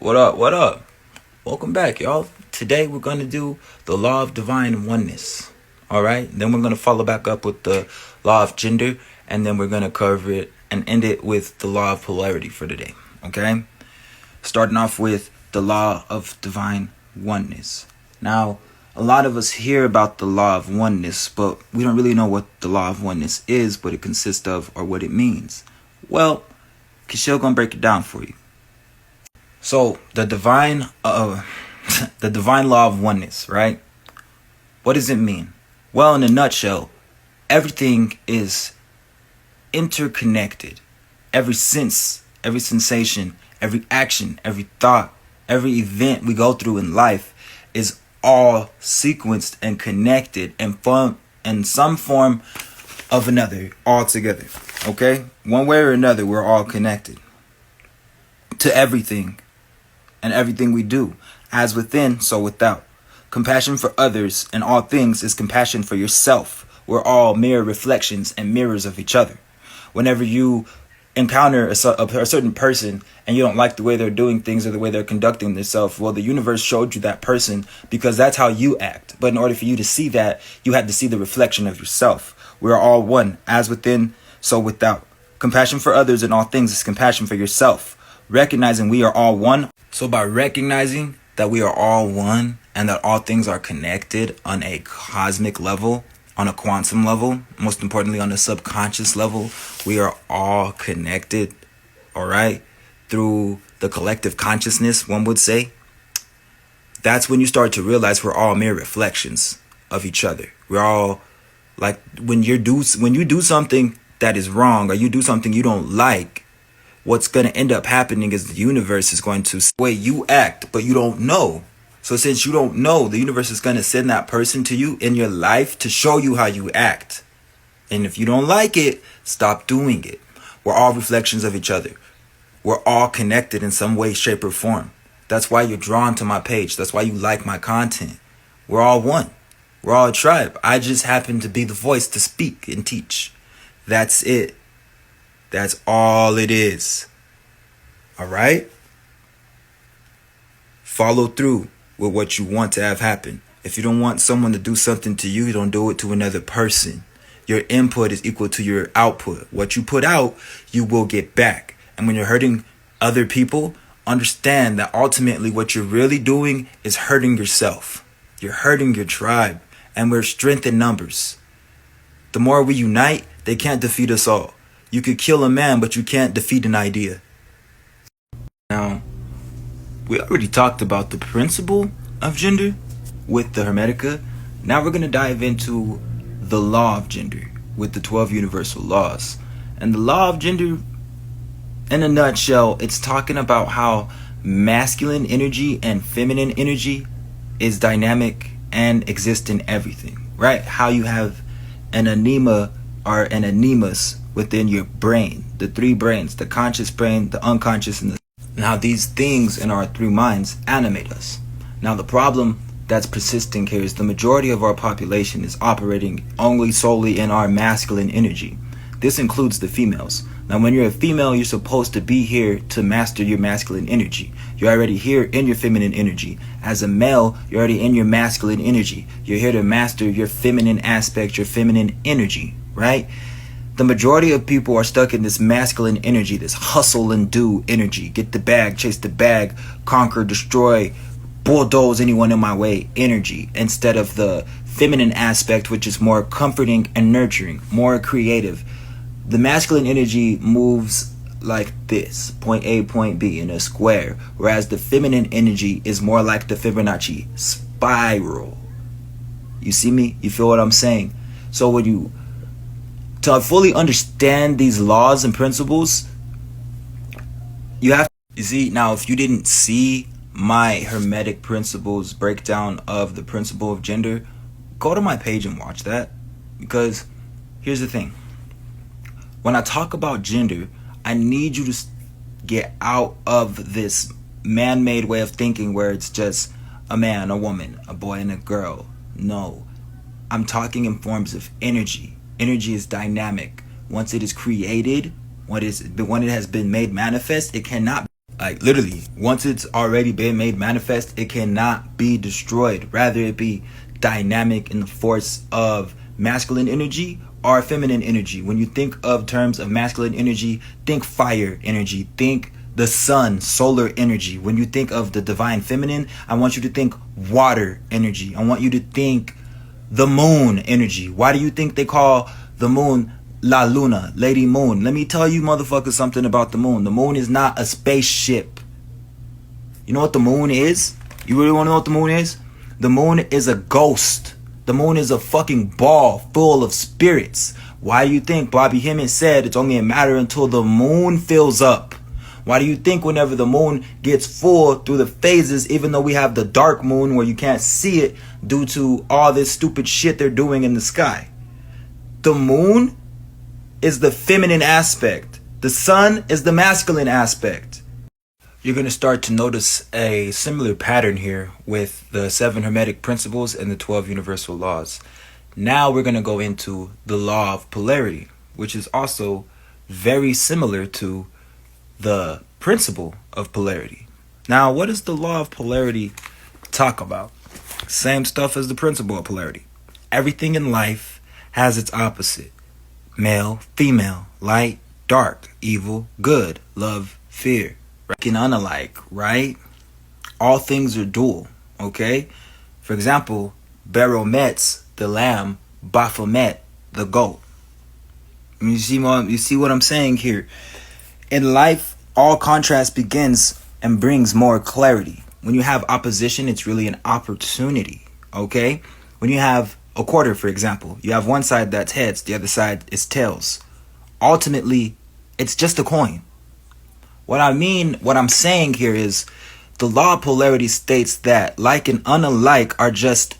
What up? What up? Welcome back, y'all. Today we're going to do the law of divine oneness. All right? Then we're going to follow back up with the law of gender, and then we're going to cover it and end it with the law of polarity for today. Okay? Starting off with the law of divine oneness. Now, a lot of us hear about the law of oneness, but we don't really know what the law of oneness is, what it consists of, or what it means. Well, Kishel gonna break it down for you. So the divine law of oneness, right? What does it mean? Well, in a nutshell, everything is interconnected. Every sense, every sensation, every action, every thought, every event we go through in life is all sequenced and connected and in some form of another, all together. Okay? One way or another, we're all connected to everything and everything we do. As within, so without. Compassion for others and all things is compassion for yourself. We're all mirror reflections and mirrors of each other. Whenever you encounter a certain person and you don't like the way they're doing things or the way they're conducting themselves, well, the universe showed you that person because that's how you act. But in order for you to see that, you had to see the reflection of yourself. We're all one, as within, so without. Compassion for others and all things is compassion for yourself. Recognizing we are all one. So by recognizing that we are all one and that all things are connected on a cosmic level, on a quantum level, most importantly on a subconscious level, we are all connected, all right, through the collective consciousness, one would say. That's when you start to realize we're all mere reflections of each other. We're all like when you do something that is wrong or you do something you don't like, what's going to end up happening is the universe is going to way you act, but you don't know. So since you don't know, the universe is going to send that person to you in your life to show you how you act. And if you don't like it, stop doing it. We're all reflections of each other. We're all connected in some way, shape, or form. That's why you're drawn to my page. That's why you like my content. We're all one. We're all a tribe. I just happen to be the voice to speak and teach. That's it. That's all it is. All right? Follow through with what you want to have happen. If you don't want someone to do something to you, don't do it to another person. Your input is equal to your output. What you put out, you will get back. And when you're hurting other people, understand that ultimately what you're really doing is hurting yourself. You're hurting your tribe. And we're strength in numbers. The more we unite, they can't defeat us all. You could kill a man, but you can't defeat an idea. Now, we already talked about the principle of gender with the Hermetica. Now we're going to dive into the law of gender with the 12 universal laws. And the law of gender, in a nutshell, it's talking about how masculine energy and feminine energy is dynamic and exists in everything, right? How you have an anema or an anemas within your brain, the three brains, the conscious brain, the unconscious, and now these things in our three minds animate us. Now the problem that's persisting here is the majority of our population is operating only solely in our masculine energy. This includes the females. Now when you're a female, you're supposed to be here to master your masculine energy. You're already here in your feminine energy. As a male, you're already in your masculine energy. You're here to master your feminine aspect, your feminine energy, right? The majority of people are stuck in this masculine energy, this hustle and do energy. Get the bag, chase the bag, conquer, destroy, bulldoze anyone in my way energy, instead of the feminine aspect, which is more comforting and nurturing, more creative. The masculine energy moves like this, point A, point B in a square, whereas the feminine energy is more like the Fibonacci spiral. You see me? You feel what I'm saying? So to fully understand these laws and principles, you have to, you see, now if you didn't see my Hermetic principles breakdown of the principle of gender, go to my page and watch that. Because here's the thing. When I talk about gender, I need you to get out of this man-made way of thinking where it's just a man, a woman, a boy, and a girl. No, I'm talking in forms of energy. Energy is dynamic. Once it is created, when it has been made manifest, it cannot Like literally, once it's already been made manifest, it cannot be destroyed. Rather it be dynamic in the force of masculine energy or feminine energy. When you think of terms of masculine energy, think fire energy, think the sun, solar energy. When you think of the divine feminine, I want you to think water energy. I want you to think the moon energy. Why do you think they call the moon La Luna, Lady Moon? Let me tell you motherfuckers something about the moon. The moon is not a spaceship. You know what the moon is? You really want to know what the moon is? The moon is a ghost. The moon is a fucking ball full of spirits. Why do you think Bobby Hemmett said it's only a matter until the moon fills up? Why do you think whenever the moon gets full through the phases, even though we have the dark moon where you can't see it due to all this stupid shit they're doing in the sky? The moon is the feminine aspect. The sun is the masculine aspect. You're going to start to notice a similar pattern here with the 7 Hermetic principles and the 12 universal laws. Now we're going to go into the law of polarity, which is also very similar to the principle of polarity. Now, what does the law of polarity talk about? Same stuff as the principle of polarity. Everything in life has its opposite. Male, female, light, dark, evil, good, love, fear. Like and unalike, right? All things are dual, okay? For example, Baromet's the lamb, Baphomet the goat. You see what I'm saying here? In life, all contrast begins and brings more clarity. When you have opposition, it's really an opportunity, okay? When you have a quarter, for example, you have one side that's heads, the other side is tails. Ultimately, it's just a coin. What I'm saying here is the law of polarity states that like and unlike are just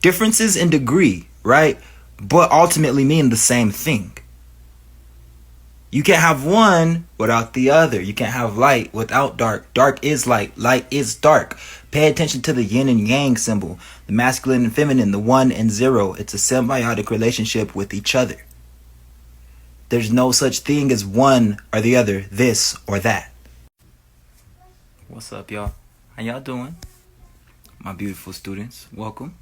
differences in degree, right? But ultimately mean the same thing. You can't have one without the other. You can't have light without dark. Dark is light. Light is dark. Pay attention to the yin and yang symbol. The masculine and feminine, the 1 and 0. It's a symbiotic relationship with each other. There's no such thing as one or the other, this or that. What's up, y'all? How y'all doing? My beautiful students, welcome.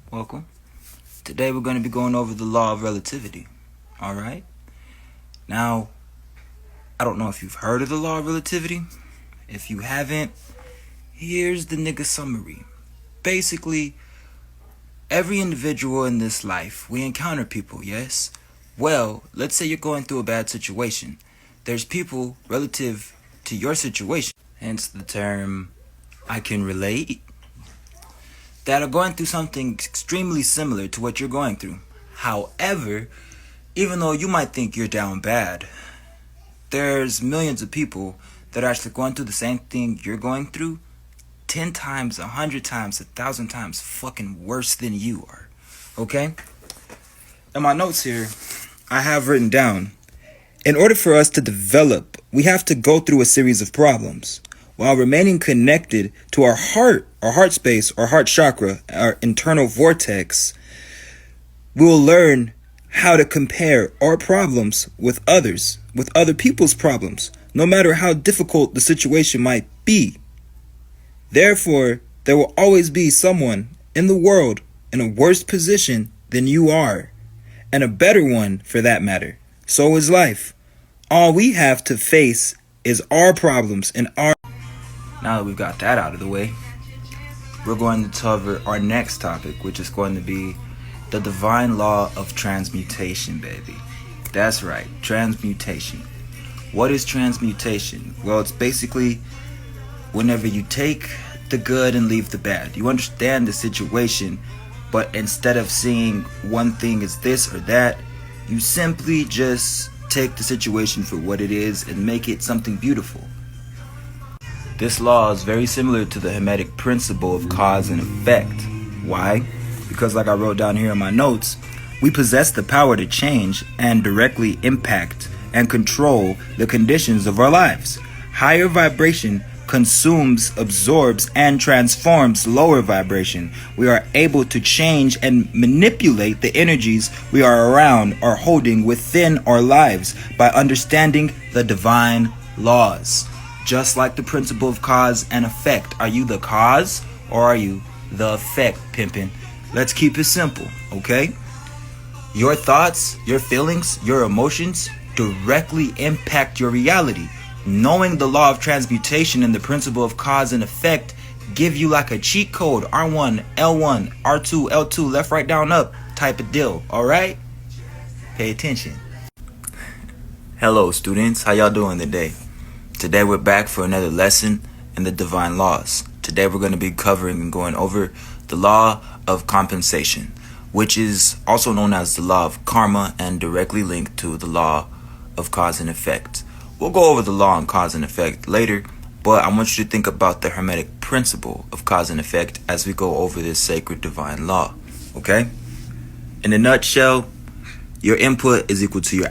Today we're going to be going over the law of relativity. All right? Now, I don't know if you've heard of the law of relativity. If you haven't, here's the nigga summary. Basically, every individual in this life, we encounter people, yes? Well, let's say you're going through a bad situation. There's people relative to your situation, hence the term I can relate, that are going through something extremely similar to what you're going through. However, even though you might think you're down bad, there's millions of people that are actually going through the same thing you're going through 10 times, 100 times, 1,000 times fucking worse than you are. Okay? In my notes here, I have written down, in order for us to develop, we have to go through a series of problems while remaining connected to our heart space, our heart chakra, our internal vortex. We will learn how to compare our problems with others, with other people's problems, no matter how difficult the situation might be. Therefore, there will always be someone in the world in a worse position than you are, and a better one for that matter. So is life. All we have to face is our problems and our... Now that we've got that out of the way, we're going to cover our next topic, which is going to be the divine law of transmutation, baby. That's right, transmutation. What is transmutation? Well, it's basically whenever you take the good and leave the bad. You understand the situation, but instead of seeing one thing as this or that, you simply just take the situation for what it is and make it something beautiful. This law is very similar to the Hermetic principle of cause and effect. Why? Because like I wrote down here in my notes, we possess the power to change and directly impact and control the conditions of our lives. Higher vibration consumes, absorbs, and transforms lower vibration. We are able to change and manipulate the energies we are around or holding within our lives by understanding the divine laws. Just like the principle of cause and effect. Are you the cause or are you the effect, pimpin'? Let's keep it simple, okay? Your thoughts, your feelings, your emotions directly impact your reality. Knowing the law of transmutation and the principle of cause and effect give you like a cheat code, R1, L1, R2, L2, left, right, down, up type of deal, alright? Pay attention. Hello students, how y'all doing today? Today we're back for another lesson in the divine laws. Today we're going to be covering and going over the law of compensation, which is also known as the law of karma and directly linked to the law of cause and effect. We'll go over the law of cause and effect later, but I want you to think about the hermetic principle of cause and effect as we go over this sacred divine law, okay? In a nutshell, your input is equal to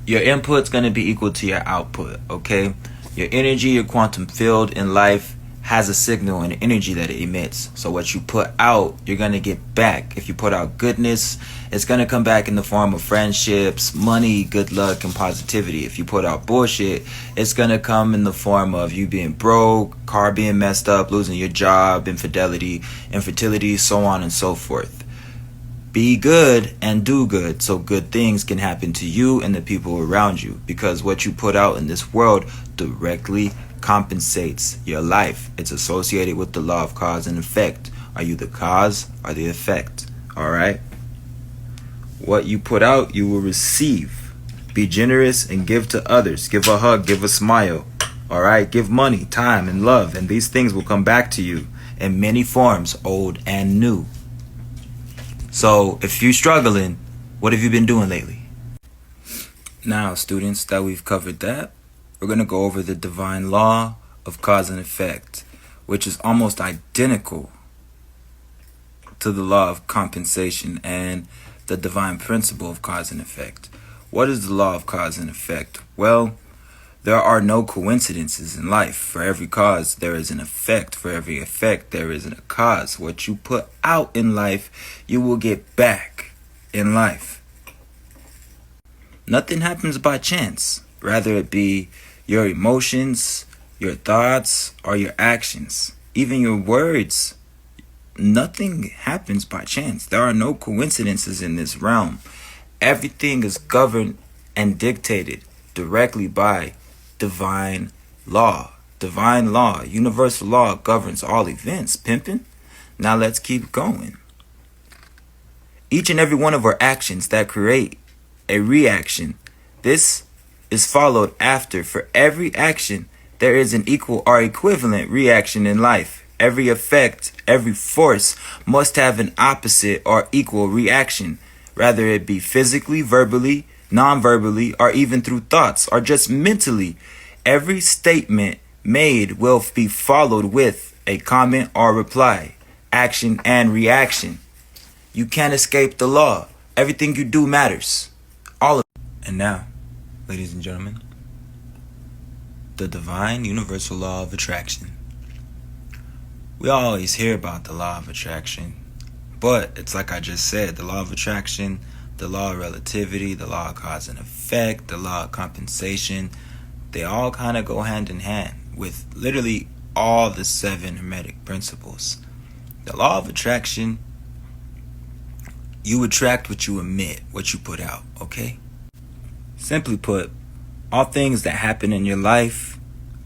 your input's going to be equal to your output, okay? Your energy, your quantum field in life has a signal and energy that it emits. So what you put out, you're going to get back. If you put out goodness, it's going to come back in the form of friendships, money, good luck, and positivity. If you put out bullshit, it's going to come in the form of you being broke, car being messed up, losing your job, infidelity, infertility, so on and so forth. Be good and do good so good things can happen to you and the people around you, because what you put out in this world directly compensates your life. It's associated with the law of cause and effect. Are you the cause or the effect? Alright? What you put out, you will receive. Be generous and give to others. Give a hug, give a smile. Alright? Give money, time, and love, and these things will come back to you in many forms, old and new. So, if you're struggling, what have you been doing lately? Now, students, that we've covered that, we're going to go over the divine law of cause and effect, which is almost identical to the law of compensation and the divine principle of cause and effect. What is the law of cause and effect? Well, there are no coincidences in life. For every cause, there is an effect. For every effect, there is a cause. What you put out in life, you will get back in life. Nothing happens by chance. Rather it be your emotions, your thoughts, or your actions. Even your words. Nothing happens by chance. There are no coincidences in this realm. Everything is governed and dictated directly by divine law. Divine law, universal law governs all events, pimpin'. Now let's keep going. Each and every one of our actions that create a reaction, this is followed after. For every action, there is an equal or equivalent reaction in life. Every effect, every force must have an opposite or equal reaction, rather it be physically, verbally, non-verbally, or even through thoughts, or just mentally. Every statement made will be followed with a comment or reply, action and reaction. You can't escape the law. Everything you do matters. All of it. And now, ladies and gentlemen, the divine universal law of attraction. We always hear about the law of attraction, but it's like I just said, the law of attraction, the law of relativity, the law of cause and effect, the law of compensation, they all kind of go hand in hand with literally all the 7 hermetic principles. The law of attraction, you attract what you emit, what you put out, okay? Simply put, all things that happen in your life,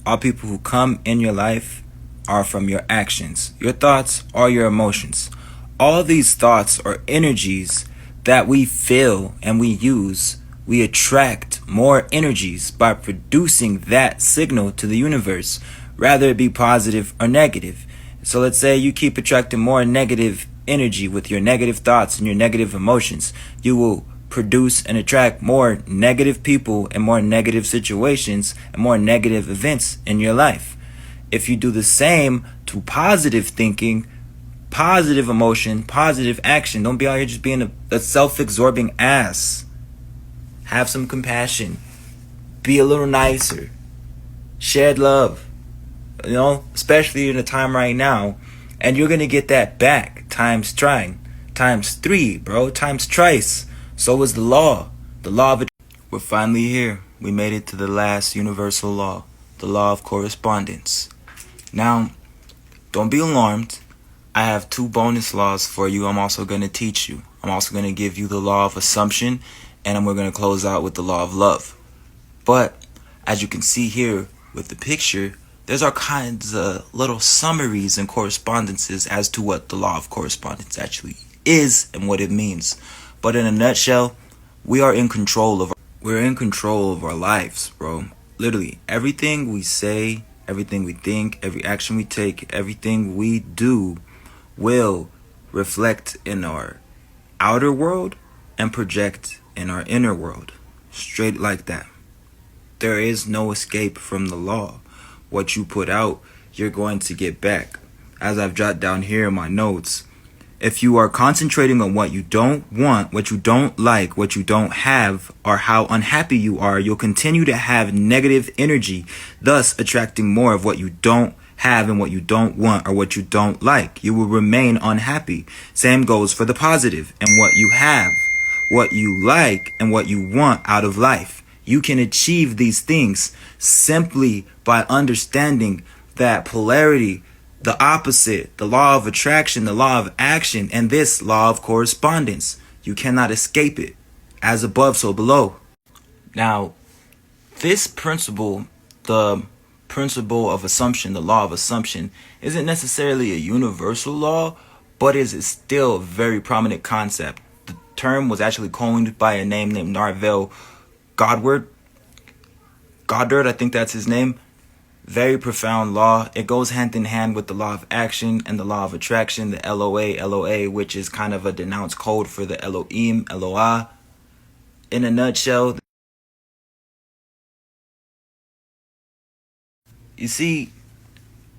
all people who come in your life are from your actions, your thoughts, or your emotions. All these thoughts or energies that we feel and we use, we attract more energies by producing that signal to the universe, rather it be positive or negative. So let's say you keep attracting more negative energy with your negative thoughts and your negative emotions. You will produce and attract more negative people and more negative situations and more negative events in your life. If you do the same to positive thinking, positive emotion, positive action, don't be out here just being a self-absorbing ass. Have some compassion. Be a little nicer. Shed love. You know, especially in a time right now. And you're going to get that back times 3, bro. Times trice. So is the law. The law of it. We're finally here. We made it to the last universal law. the law of correspondence. Now, don't be alarmed. I have 2 bonus laws for you. I'm also going to teach you. I'm also going to give you the law of assumption, and we're going to close out with the law of love. But as you can see here with the picture, there's all kinds of little summaries and correspondences as to what the law of correspondence actually is and what it means. But in a nutshell, we're in control of our lives, bro. Literally, everything we say, everything we think, every action we take, everything we do will reflect in our outer world and project in our inner world. Straight like that. There is no escape from the law. What you put out, you're going to get back. As I've jotted down here in my notes, if you are concentrating on what you don't want, what you don't like, what you don't have, or how unhappy you are, you'll continue to have negative energy, thus attracting more of what you don't have and what you don't want or what you don't like. You will remain unhappy. Same goes for the positive and what you have, what you like, and what you want out of life. You can achieve these things simply by understanding that polarity, the opposite, the law of attraction, the law of action, and this law of correspondence. You cannot escape it. As above, so below. Now, this principle, the principle of assumption, the law of assumption, isn't necessarily a universal law, but is still a very prominent concept. The term was actually coined by a name named Narvel Goddard, I think that's his name. Very profound law. It goes hand in hand with the law of action and the law of attraction, the LOA, which is kind of a denounced code for the Elohim, Eloah. In a nutshell, you see,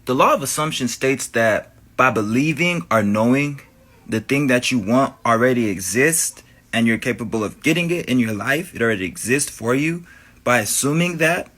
the law of assumption states that by believing or knowing the thing that you want already exists and you're capable of getting it in your life, it already exists for you, by assuming that,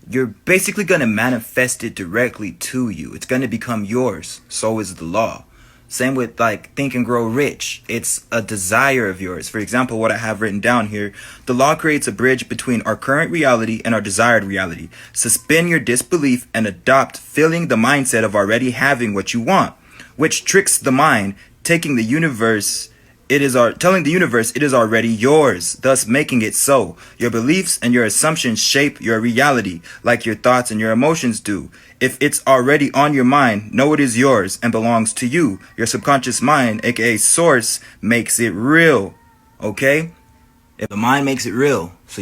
you're basically going to manifest it directly to you. It's going to become yours. So is the law. Same with like Think and Grow Rich. It's a desire of yours. For example, what I have written down here, the law creates a bridge between our current reality and our desired reality. Suspend your disbelief and adopt feeling the mindset of already having what you want, which tricks the mind, telling the universe it is already yours, thus making it so. Your beliefs and your assumptions shape your reality, like your thoughts and your emotions do. If it's already on your mind, know it is yours and belongs to you. Your subconscious mind, aka source, makes it real. Okay? If the mind makes it real, so you